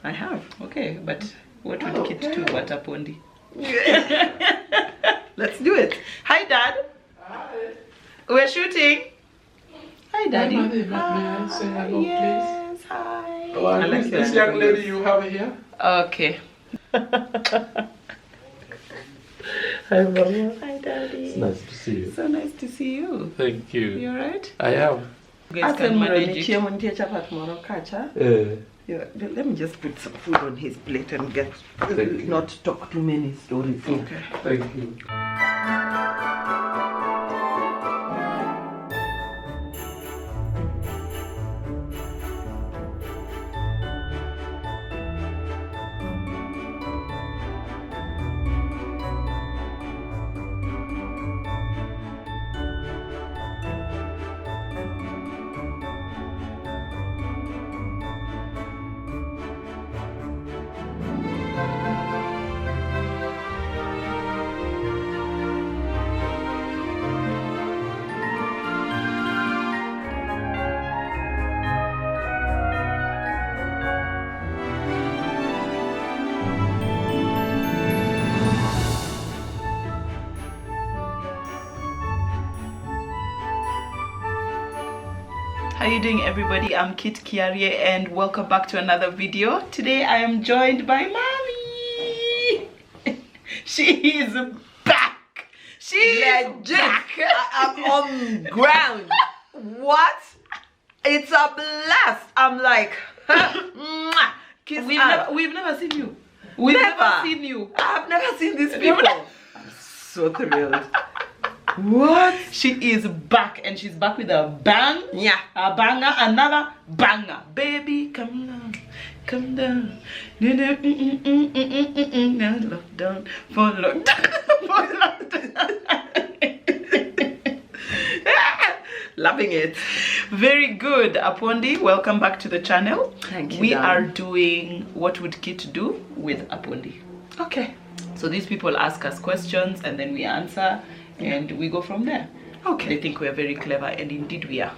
I have. Okay, but what would Kitt do at Apondi? Let's do it. Hi, Dad. Hi. We're shooting. Hi, Daddy. Hi, Mother. May I say hello, Yes, hi. please? Oh, and who's this young lady you have here? Okay. Hi, Maria. Hi, Daddy. It's nice to see you. So nice to see you. Thank you. You alright? I am. You guys can manage it. Yeah, let me just put some food on his plate and get Thank you. not talk too many stories. Okay. Thank you. How you doing, everybody? I'm Kitt Kiarie and welcome back to another video. Today I am joined by Mommy. She is back. She is back. I'm on ground. What? It's a blast. I'm like, mwah, kiss We've never seen you. We've never seen you. I've never seen these people. I'm so thrilled. What? She is back, and she's back with a bang. Yeah. A banger, another banger. Baby, come down, come down. Now lockdown, for lockdown. Loving it. Very good, Apondi. Welcome back to the channel. Thank you. We are darling. doing what would Kitt do with Apondi. Okay. So these people ask us questions and then we answer and we go from there. Okay. They think we are very clever, and indeed we are.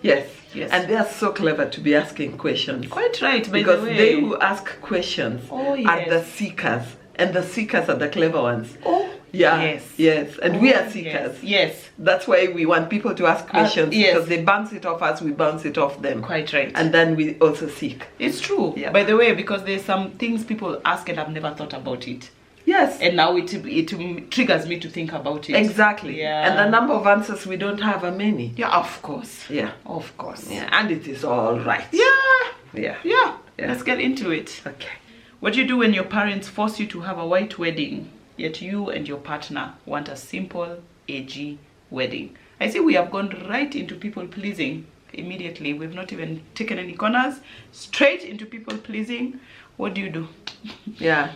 Yes. Yes. And they are so clever to be asking questions. Quite right, by Because the way. they who ask questions Oh, are yes. the seekers. And the seekers are the clever ones. Oh, Yeah. yes. Yes. And we are seekers. Yes. That's why we want people to ask questions. yes. Because they bounce it off us, we bounce it off them. Quite right. And then we also seek. It's true. Yeah. By the way, because there's some things people ask and I've never thought about it. Yes. And now it triggers me to think about it. Exactly. Yeah. And the number of answers we don't have are many. Yeah, of course. Yeah. Of course. Yeah. And it is all right. Yeah. Yeah. Yeah. Yeah. Let's get into it. Okay. What do you do when your parents force you to have a white wedding, yet you and your partner want a simple, AG wedding? I see we have gone right into people pleasing immediately. We've not even taken any corners. Straight into people pleasing. What do you do? Yeah.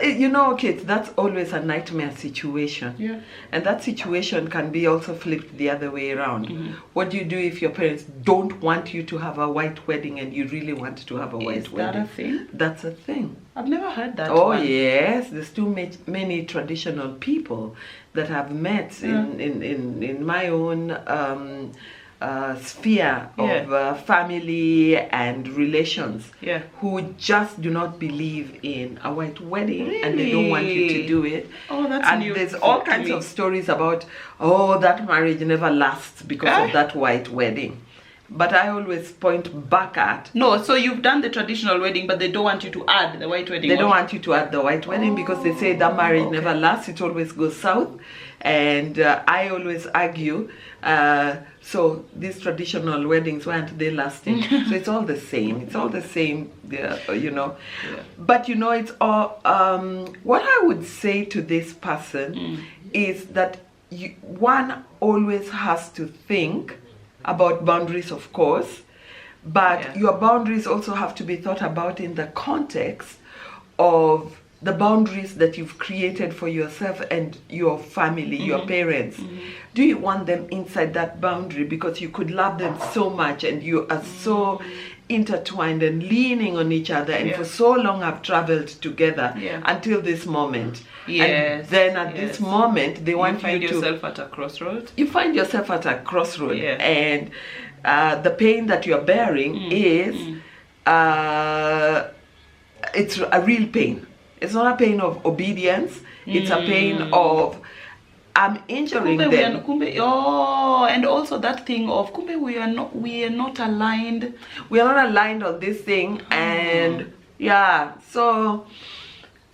You know, Kitt, that's always a nightmare situation. Yeah. And that situation can be also flipped the other way around. Mm-hmm. What do you do if your parents don't want you to have a white wedding and you really want to have a white Is wedding? that a thing? That's a thing. I've never heard that Oh one. yes, there's too many traditional people that have met in my own sphere of family and relations, Yeah. who just do not believe in a white wedding and they don't want you to Really? do it. Oh, that's and new there's all to kinds me. of stories about, oh, that marriage never lasts because of that white wedding. But I always point back at, No, so you've done the traditional wedding, but they don't want you to add the white wedding. they don't want you to add the white wedding because they say that marriage never lasts, it always goes south. And I always argue, so these traditional weddings, why aren't they lasting? So it's all the same. It's all the same, you know. Yeah. But you know, it's all, what I would say to this person is that one always has to think about boundaries, of course, but your boundaries also have to be thought about in the context of the boundaries that you've created for yourself and your family, your parents. Do you want them inside that boundary because you could love them so much and you are so intertwined and leaning on each other and for so long have traveled together until this moment? Yes. And then at this moment they want find you to yourself at a crossroad. you find yourself at a crossroad, and the pain that you're bearing is it's a real pain. It's not a pain of obedience. It's a pain of I'm injuring them. And also that thing of we are not aligned. We are not aligned on this thing, and yeah. So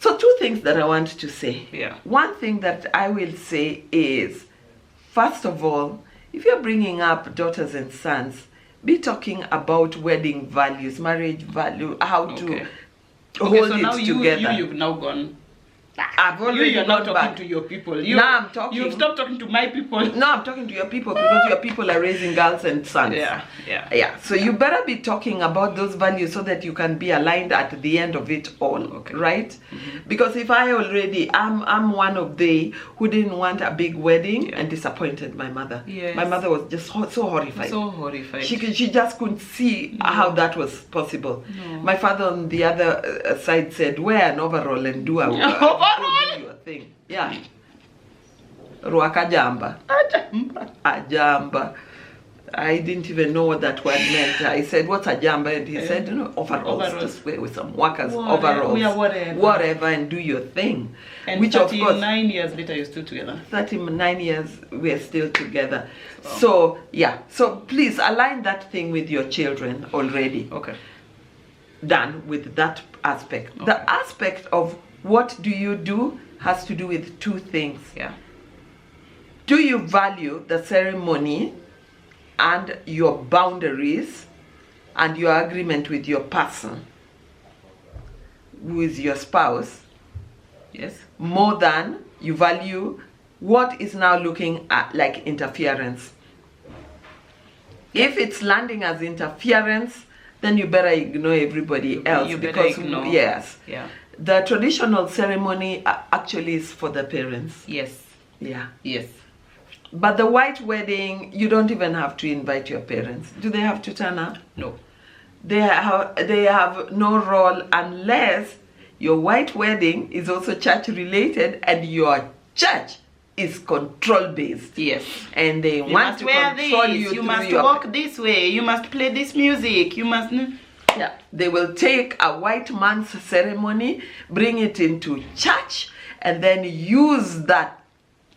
two things that I want to say. Yeah. One thing that I will say is, first of all, if you're bringing up daughters and sons, be talking about wedding values, marriage value, how to hold so it now together. You've now gone. I've already You're not gone talking back. to your people. Now I'm talking. You've stopped talking to my people. No, I'm talking to your people because your people are raising girls and sons. Yeah. So you better be talking about those values so that you can be aligned at the end of it all, right? Because if I'm one of they who didn't want a big wedding and disappointed my mother. Yes. My mother was just so horrified. So horrified. She just couldn't see how that was possible. No. My father on the other side said, wear an overall and do do your thing. Yeah. Ruaka jamba. Ajamba. I didn't even know what that word meant. I said, what's a jamba? And he said, overalls. Just wear with some workers, overalls. Yeah, whatever, and do your thing. And which 39 years later, you're still together. 39 years, we're still together. So, yeah. So, please align that thing with your children already. Okay. Done with that aspect. Okay. The aspect of what do you do has to do with two things. Yeah. Do you value the ceremony and your boundaries and your agreement with your person, who is your spouse? Yes. More than you value what is now looking at like interference. If it's landing as interference, then you better ignore everybody else. You better ignore. Yes. Yeah. The traditional ceremony actually is for the parents. Yes. Yeah. Yes. But the white wedding, you don't even have to invite your parents. Do they have to turn up? No. They have no role unless your white wedding is also church related and your church is control based. Yes. And they want to control you. You must walk this way. You must play this music. You must. Yeah. They will take a white man's ceremony, bring it into church, and then use that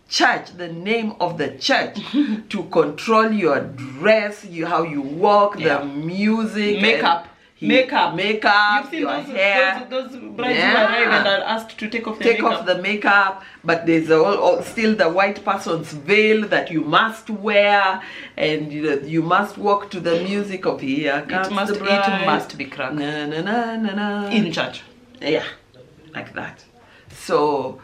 church, the name of the church, to control your dress, how you walk, the music, makeup. You've seen your hair. Those brides who arrive and are asked to take off the makeup, but there's still the white person's veil that you must wear, and you must walk to the music of Here Comes the Bride. It must be cracked. Na, na, na, na, na. In church. Yeah, like that. So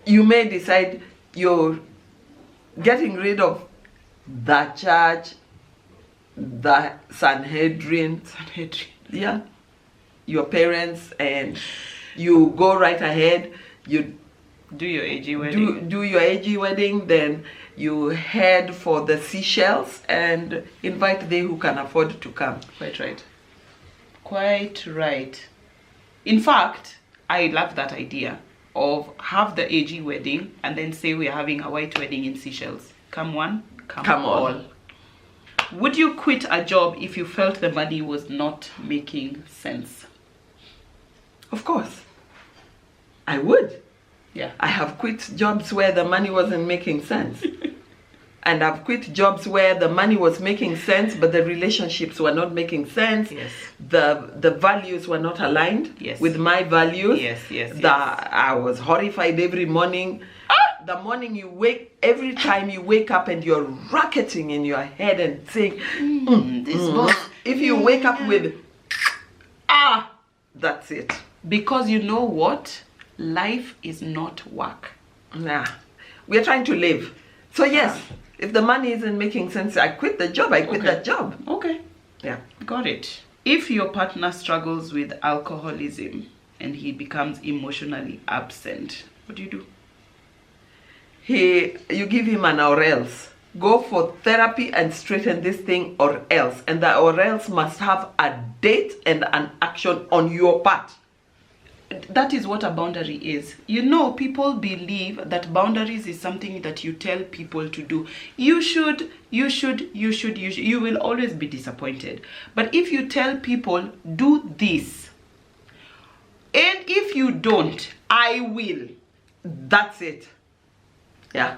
you may decide you're getting rid of the church, the Sanhedrin, yeah, your parents, and you go right ahead. You do your AG wedding. Do your AG wedding, then you head for the Seychelles and invite they who can afford to come. Quite right. Quite right. In fact, I love that idea of have the AG wedding and then say we're having a white wedding in Seychelles. Come one, come all. Would you quit a job if you felt the money was not making sense? Of course. I would. Yeah. I have quit jobs where the money wasn't making sense. And I've quit jobs where the money was making sense, but the relationships were not making sense. Yes. The values were not aligned with my values. Yes. I was horrified every morning. The morning every time you wake up and you're racketing in your head and saying, if you wake up with, that's it. Because you know what? Life is not work. Nah, we're trying to live. So yes, if the money isn't making sense, I quit the job. I quit that job. Okay. Yeah. Got it. If your partner struggles with alcoholism and he becomes emotionally absent, what do you do? You give him an or else. Go for therapy and straighten this thing or else. And the or else must have a date and an action on your part. That is what a boundary is. You know, people believe that boundaries is something that you tell people to do. You should. You will always be disappointed. But if you tell people, do this, And if you don't, I will. That's it. Yeah.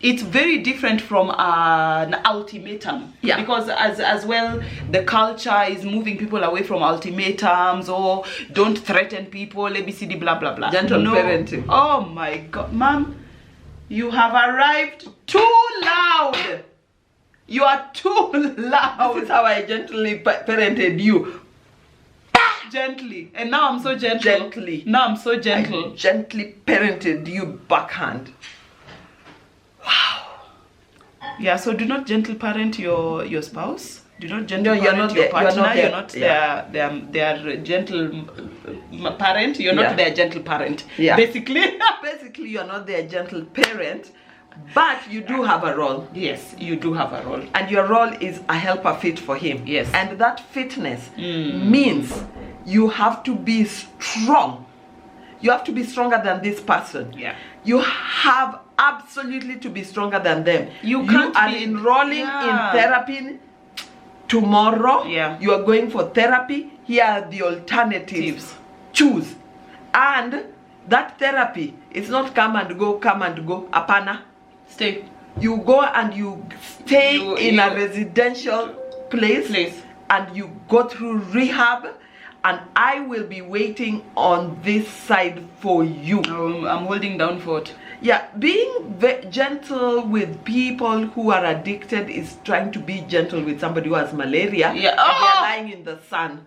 It's very different from an ultimatum. Yeah. Because as well, the culture is moving people away from ultimatums, or don't threaten people, ABCD, blah, blah, blah. Gentle parenting. Oh my God, ma'am, you have arrived too loud. You are too loud. This is how I gently parented you. Gently. And now I'm so gentle. Gently. Now I'm so gentle. I gently parented you backhand. Yeah, so do not gentle parent your spouse. Do not gentle No, you're parent not your there- partner. you're not there. Their gentle parent. You're not Yeah. their gentle parent. Yeah. Basically. Basically, you're not their gentle parent, but you do have a role. Yes, you do have a role. And your role is a helper fit for him. Yes. And that fitness means you have to be strong. You have to be stronger than this person. Yeah. You have absolutely to be stronger than them. You can't are be- enrolling Yeah. in therapy tomorrow. Yeah. You are going for therapy. Here are the alternatives. Choose. And that therapy is not come and go. Apana. Stay. You go and you stay in a you- residential place, and you go through rehab, and I will be waiting on this side for you. I'm holding down fort. Yeah, being gentle with people who are addicted is trying to be gentle with somebody who has malaria. Yeah. And they're lying in the sun.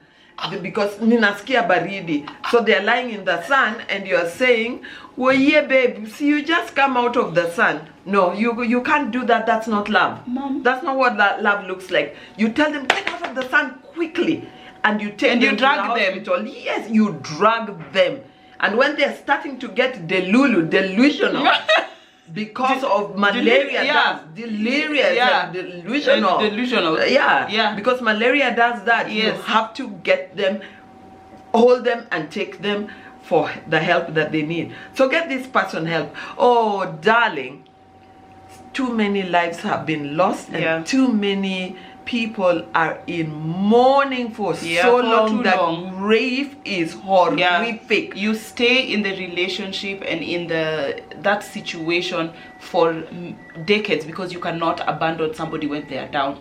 Because ninasikia baridi, so they're lying in the sun, and you're saying, well, yeah, babe, see, you just come out of the sun. No, you can't do that. That's not love. Mom. That's not what love looks like. You tell them, get out of the sun quickly, and you take And them you to drag the them. hospital. Yes, you drag them. And when they're starting to get delusional, because of malaria, yeah. delirious, Yeah. and delusional. And delusional. Yeah, Yeah. because malaria does that. You Yes. have to get them, hold them, and take them for the help that they need. So get this person help. Oh, darling, too many lives have been lost, and Yeah. too many people are in mourning for Yeah, so for long too that long. grief is horrific. You stay in the relationship and in that situation for decades because you cannot abandon somebody when they are down.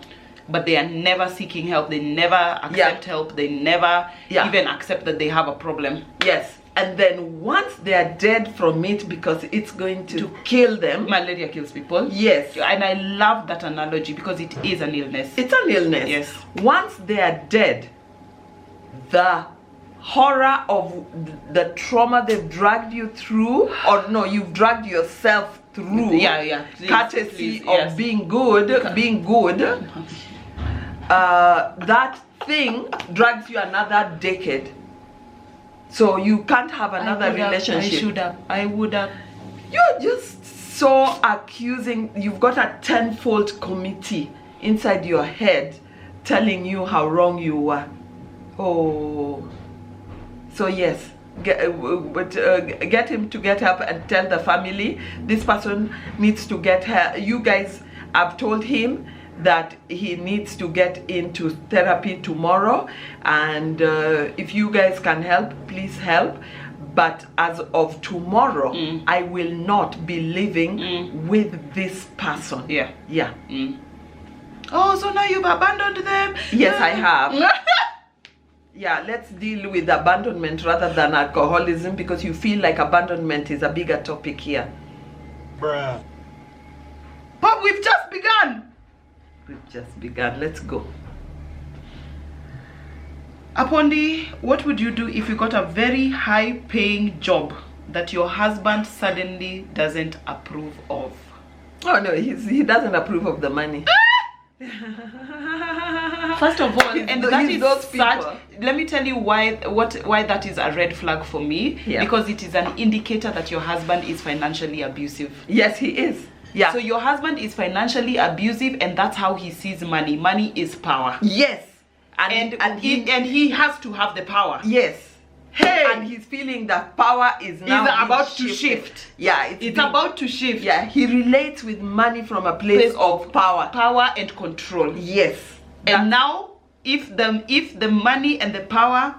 But they are never seeking help. They never accept help. They never even accept that they have a problem. Yes. And then once they are dead from it, because it's going to kill them. Malaria kills people. Yes. And I love that analogy because it is an illness. It's an illness. Yes. Once they are dead, the horror of the trauma they've dragged you through, or no, you've dragged yourself through. Yeah. Courtesy of being good. That thing drags you another decade. So you can't have another relationship. I would have. You're just so accusing. You've got a tenfold committee inside your head telling you how wrong you were. Oh. So yes, get him to get help and tell the family this person needs to get help. You guys have told him that he needs to get into therapy tomorrow, and if you guys can help, please help. But as of tomorrow, I will not be living with this person. Yeah. Oh, so now you've abandoned them? Yes, I have. Yeah, let's deal with abandonment rather than alcoholism, because you feel like abandonment is a bigger topic here. Bruh. But we've just begun. We've just begun. Let's go. Apondi, what would you do if you got a very high-paying job that your husband suddenly doesn't approve of? Oh no, he doesn't approve of the money. First of all, and that is those such, people. let me tell you why that is a red flag for me. Yeah. Because it is an indicator that your husband is financially abusive. Yes, he is. Yeah. So your husband is financially abusive, and that's how he sees money. Money is power. Yes. And he has to have the power. Yes. Hey. And he's feeling that power is now about to shifted. shift. Yeah, It's about to shift. Yeah, he relates with money from a place of power. Power and control. Yes. And now, if the money and the power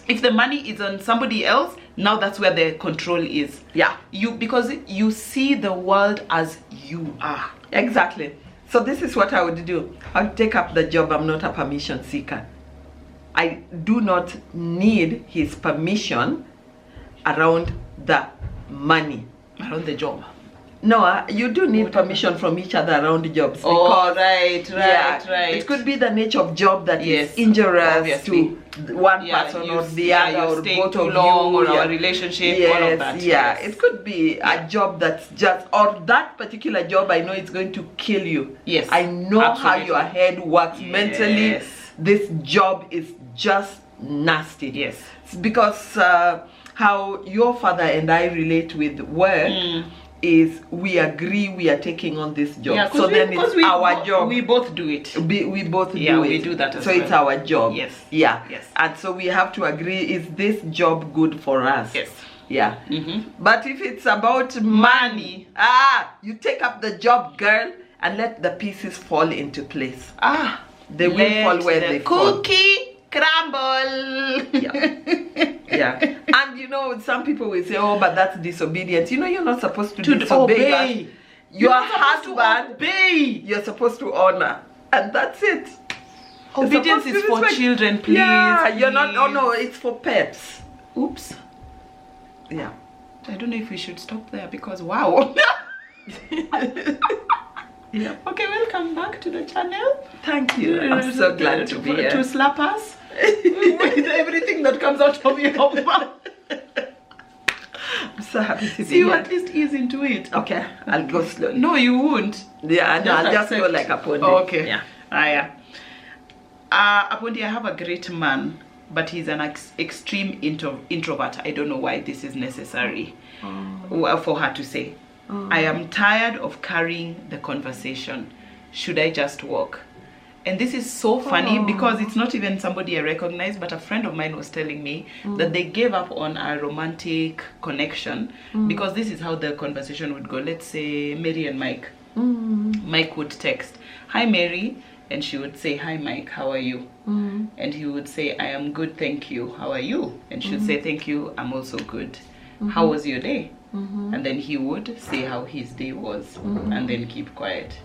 If the money is on somebody else, now that's where the control is. Yeah. Because you see the world as you are. Exactly. So this is what I would do. I'll take up the job. I'm not a permission seeker. I do not need his permission around the money. Around the job. No, you do need permission from each other around the jobs. Oh, right. It could be the nature of job that is injurious obviously. to one person or the other, or both too of long, you, or our relationship, all of that. Yeah, it could be a job that's just, or that particular job, I know it's going to kill you. Yes, I know absolutely. how your head works mentally. This job is just nasty. Yes. It's because how your father and I relate with work is we agree we are taking on this job. Yeah, so then it's our job. We both do it. We both do it. Yeah, we do that as so well. it's our job. Yes. Yeah. Yes. And so we have to agree, is this job good for us? Yes. Yeah. But if it's about money, you take up the job, girl, and let the pieces fall into place. They will fall where they fall. Cookie crumble. Yeah. And you know, some people will say, oh, but that's disobedience. You know, you're not supposed to disobey. Your husband, you're supposed to honor. And that's it. Obedience is for children, please. Yeah, please. You're not, oh no, it's for pets. Oops. Yeah. I don't know if we should stop there because wow. Yeah. Okay, welcome back to the channel. Thank you. I'm so glad to be here. To slap us with everything that comes out of your mouth. I'm so happy to be See, you here. at least ease into it. Okay, I'll go slowly. No, you won't. Yeah, no, I'll just go like Apondi. Oh, okay. Yeah. Yeah. Apondi, I have a great man, but he's an extreme introvert. I don't know why this is necessary for her to say. I am tired of carrying the conversation. Should I just walk? And this is so funny because it's not even somebody I recognize, but a friend of mine was telling me that they gave up on a romantic connection because this is how the conversation would go. Let's say Mary and Mike. Mike would text, "Hi Mary," and she would say, "Hi Mike, how are you?" And he would say, "I am good, thank you. How are you?" And she would say, "Thank you, I'm also good. How was your day?" And then he would say how his day was and then keep quiet.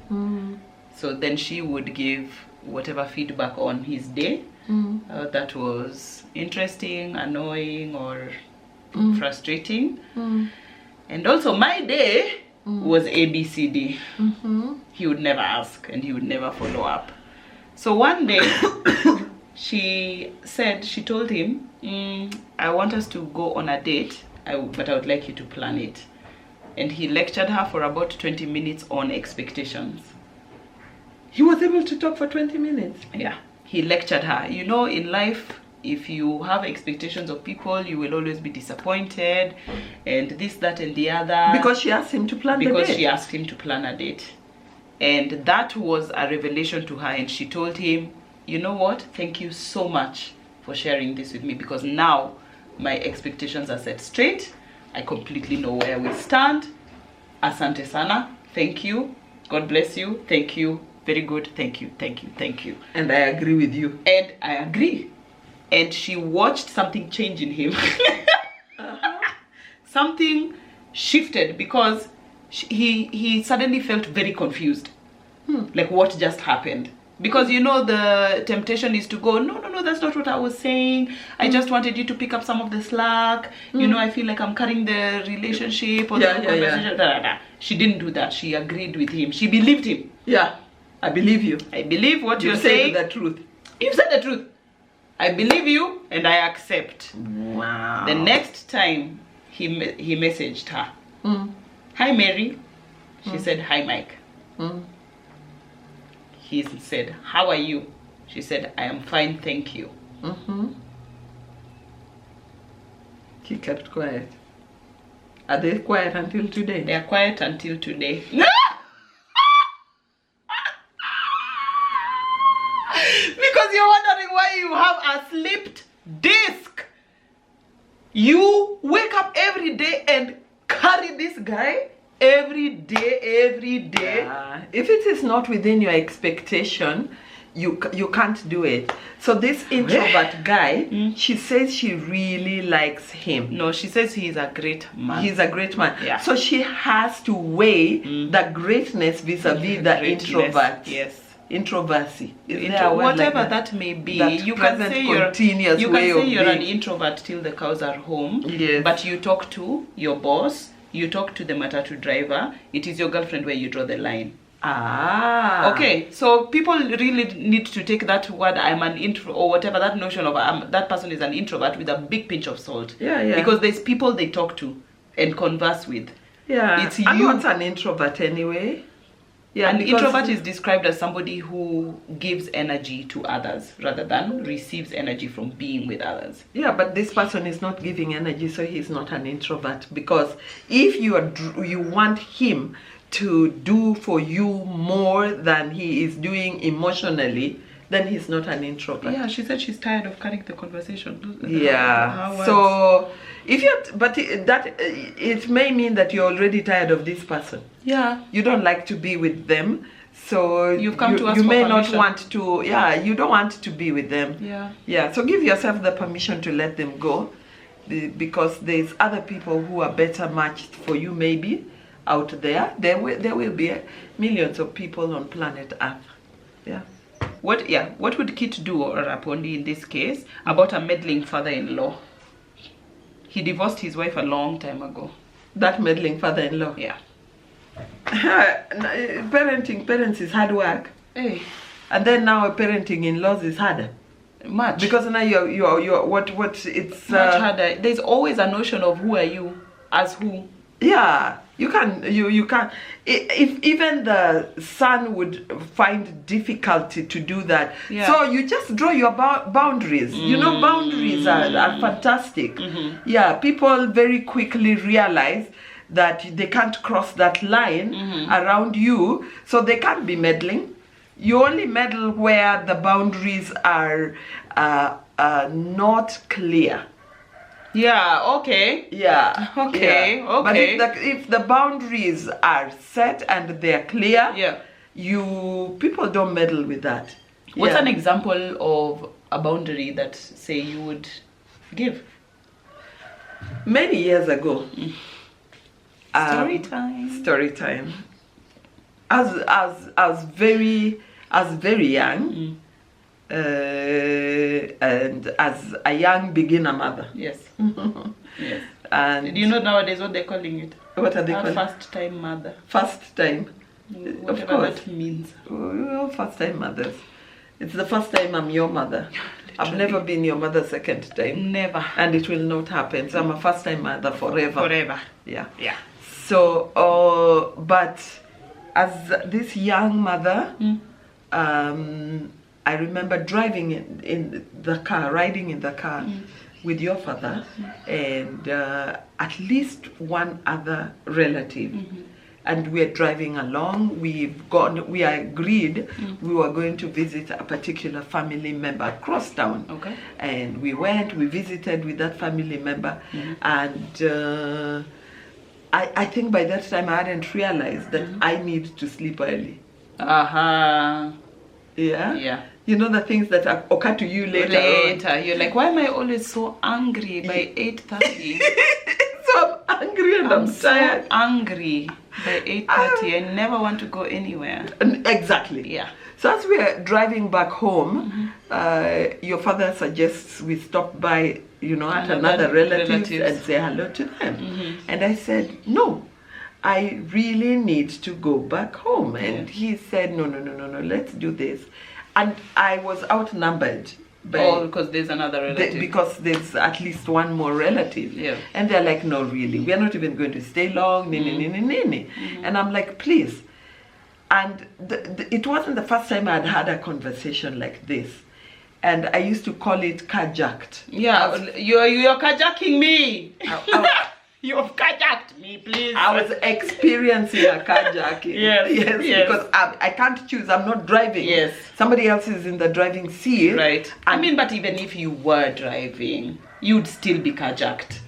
So then she would give whatever feedback on his day that was interesting, annoying, or frustrating. And also my day was ABCD. He would never ask and he would never follow up. So one day she told him, I want us to go on a date, but I would like you to plan it. And he lectured her for about 20 minutes on expectations. He was able to talk for 20 minutes. Yeah, he lectured her. You know, in life, if you have expectations of people, you will always be disappointed, and this, that, and the other. Because she asked him to plan the date. Because she asked him to plan a date. And that was a revelation to her, and she told him, you know what, thank you so much for sharing this with me, because now my expectations are set straight. I completely know where we stand. Asante sana, thank you, God bless you, thank you, very good, thank you, thank you, thank you. And I agree with you. And I agree. And she watched something change in him. Something shifted because he suddenly felt very confused. Like, what just happened? Because, you know, the temptation is to go, no, that's not what I was saying. I just wanted you to pick up some of the slack. You know, I feel like I'm carrying the relationship or the conversation. Da, da, da. She didn't do that. She agreed with him. She believed him. Yeah, I believe you. I believe what you're saying. saying. The truth. You said the truth. I believe you and I accept. Wow. The next time he messaged her. Hi, Mary. She said, hi, Mike. He said, how are you? She said, I am fine, thank you. He kept quiet. Are they quiet until today? They are quiet until today. Because you're wondering why you have a slipped disc. You wake up every day and carry this guy every day. If it is not within your expectation, you can't do it. So this introvert guy, she says she really likes him. No, she says he's a great man. He's a great man. Yeah. So she has to weigh the greatness vis-a-vis the introvert. Yes. Introversy. Is there a word Whatever like that may be, that you can present say you're continuous way of you're an being. introvert till the cows are home. Yes. But you talk to your boss, you talk to the matatu driver. It is your girlfriend where you draw the line. Ah. Okay, so people really need to take that word "I'm an intro" or whatever, that notion of that person is an introvert, with a big pinch of salt. Yeah, yeah. Because there's people they talk to and converse with. Yeah. It's And you. what's an introvert anyway? Yeah, An because- introvert is described as somebody who gives energy to others rather than receives energy from being with others. Yeah, but this person is not giving energy, so he's not an introvert. Because if you want him to do for you more than he is doing emotionally, then he's not an introvert. Yeah, she said she's tired of carrying the conversation. Yeah. So if you're, but it may mean that you're already tired of this person. Yeah. You don't like to be with them, so You've come to ask you for may permission. not want to. Yeah, you don't want to be with them. Yeah. Yeah. So give yourself the permission to let them go, because there's other people who are better matched for you. Maybe out there, there will be millions of people on planet Earth. Yeah. What would Kitt do, or Apondi in this case, about a meddling father-in-law? He divorced his wife a long time ago. That meddling father-in-law. Yeah. Parents is hard work, Hey, and then now parenting in-laws is harder. much. Because now you're what it's much harder. There's always a notion of who are you as who. yeah, you can if even the son would find difficulty to do that. Yeah. So you just draw your boundaries. You know, boundaries are fantastic. Yeah, people very quickly realize that they can't cross that line around you, so they can't be meddling. You only meddle where the boundaries are not clear. Yeah, okay. Yeah. Okay, yeah. But okay. if the boundaries are set and they're clear, Yeah. people don't meddle with that. What's Yeah. an example of a boundary that, say, you would give? Many years ago. Story time. Story time. As very young, and as a young beginner mother. Yes. Yes. And Do you know nowadays what they're calling it? what are they A called? first-time mother. First time. Whatever course. that means. We're all first time mothers. It's the first time I'm your mother. I've never been your mother second time. Never. And it will not happen. So I'm a first time mother forever. Forever. Yeah. Yeah. So, but as this young mother, I remember driving in the car, riding in the car with your father and at least one other relative. And we're driving along. We agreed we were going to visit a particular family member across town. Okay. And we visited with that family member, and I think by that time I hadn't realized that I need to sleep early. Uh-huh. Yeah? Yeah. You know the things that occur to you later on. You're like, why am I always so angry by 8:30? So I'm angry and I'm so tired. angry by 8:30. I never want to go anywhere. Exactly. Yeah. So as we're driving back home, your father suggests we stop by, at another relative and say hello to them. And I said, no, I really need to go back home. And he said, no, let's do this. And I was outnumbered. Because there's another relative. Because there's at least one more relative. Yeah. And they're like, no, really, we're not even going to stay long. And I'm like, please. And it wasn't the first time I'd had a conversation like this. And I used to call it carjacked. Yeah, you're carjacking me. You've carjacked me, please. I was experiencing a carjacking. Yes. Because I can't choose. I'm not driving. Yes. Somebody else is in the driving seat. Right. But even if you were driving, you'd still be carjacked.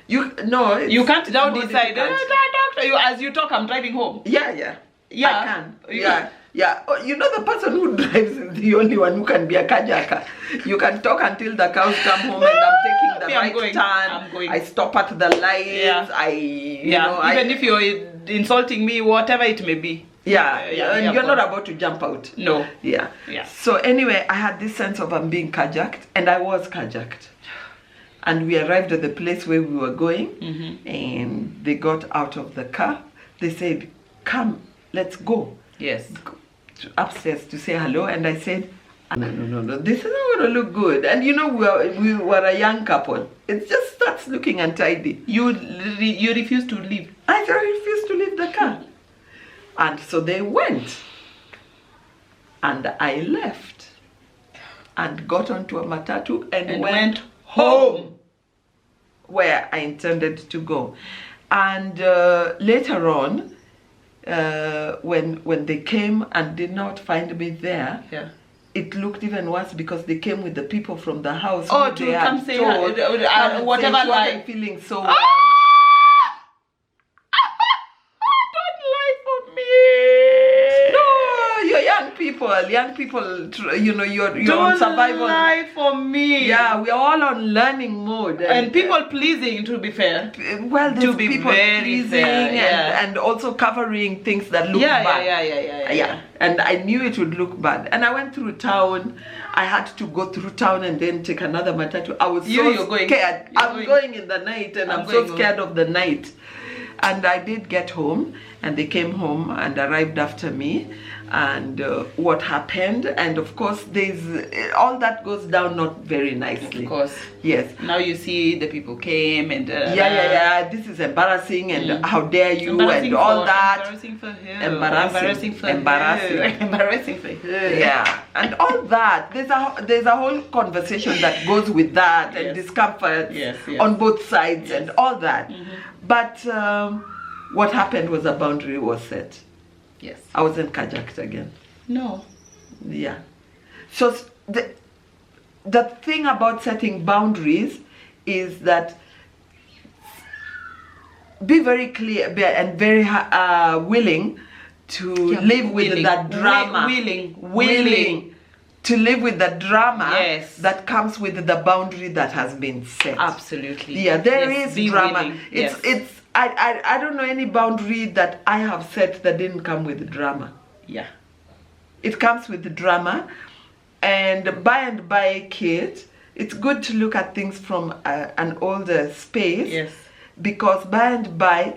You can't now decide. As you talk, I'm driving home. Yeah. Yeah. I can. Yeah. Yeah, you know the person who drives is the only one who can be a kajaka. You can talk until the cows come home and I'm taking the Me, right turn. I'm going. I stop at the lights. Yeah. Even if you're insulting me, whatever it may be. And you're not about to jump out. No. Yeah. Yeah. So anyway, I had this sense of I'm being carjacked, and I was carjacked. And we arrived at the place where we were going, and they got out of the car. They said, "Come, let's go." Yes. Go upstairs to say hello, and I said, "No, this is not going to look good." And you know, we were a young couple. It just starts looking untidy. You refuse to leave. I refused to leave the car. And so they went, and I left, and got onto a matatu and went home, where I intended to go. And later on, when they came and did not find me there, it looked even worse because they came with the people from the house. Oh, to come say whatever lie. I'm feeling so. Young people, you know, you're on survival. Don't lie for me. Yeah, we are all on learning mode. And people pleasing, to be fair. Well, there's to be people very pleasing fair, and also covering things that look bad. Yeah. And I knew it would look bad. And I went through town. I had to go through town and then take another matatu. I was scared. I'm going in the night, and I'm so scared of the night. And I did get home, and they came home and arrived after me, and what happened, and of course there's all that goes down not very nicely. Of course. Yes. Now you see the people came and this is embarrassing, and how dare you, and all that. Embarrassing for her. Embarrassing for her. Yeah. And all that. There's a whole conversation that goes with that, and discomfort on both sides, and all that. But what happened was a boundary was set. Yes. I wasn't carjacked again. No. Yeah. So the thing about setting boundaries is that be very clear and very willing to live with that drama. Willing to live with the drama that comes with the boundary that has been set. Absolutely. Yeah, there is drama. Willing. I don't know any boundary that I have set that didn't come with drama. Yeah. It comes with drama, and by Kitt, it's good to look at things from an older space. Yes. Because by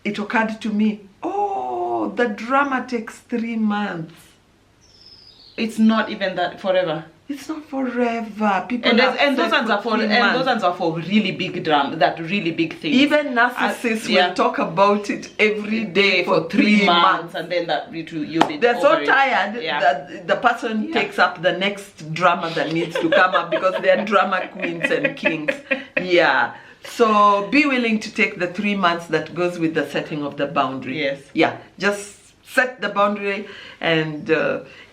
it occurred to me, oh, the drama takes 3 months. It's not even that forever. It's not forever. People and those ones are for really big drama, that really big thing. Even narcissists will talk about it every day for 3 months, and then that you'll be. They're so tired that the person takes up the next drama that needs to come up because they're drama queens and kings. Yeah. So be willing to take the 3 months that goes with the setting of the boundary. Yes. Yeah. Just set the boundary, and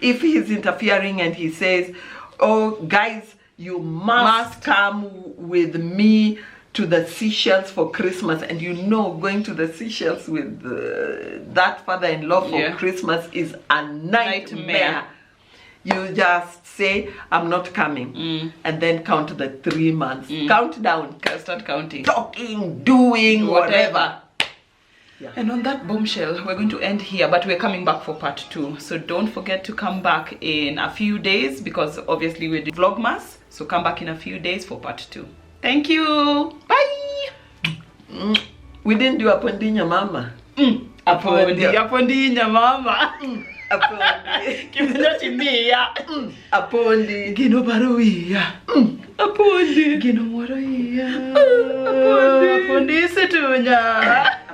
if he's interfering and he says, "Oh, guys, you must come with me to the Seychelles for Christmas," and you know going to the Seychelles with that father-in-law for Christmas is a nightmare. You just say, "I'm not coming," and then count the 3 months. Count down. Start counting. Talking, doing, whatever. Yeah. And on that bombshell, we're going to end here, but we're coming back for part 2. So don't forget to come back in a few days, because obviously we're doing Vlogmas. So come back in a few days for part 2. Thank you. Bye. We didn't do Apondi mama. Apondi mama. Apondi. Kimenya Apondi. Gino baruia. Apondi. Gino moruia. Apondi situnya. Apondi.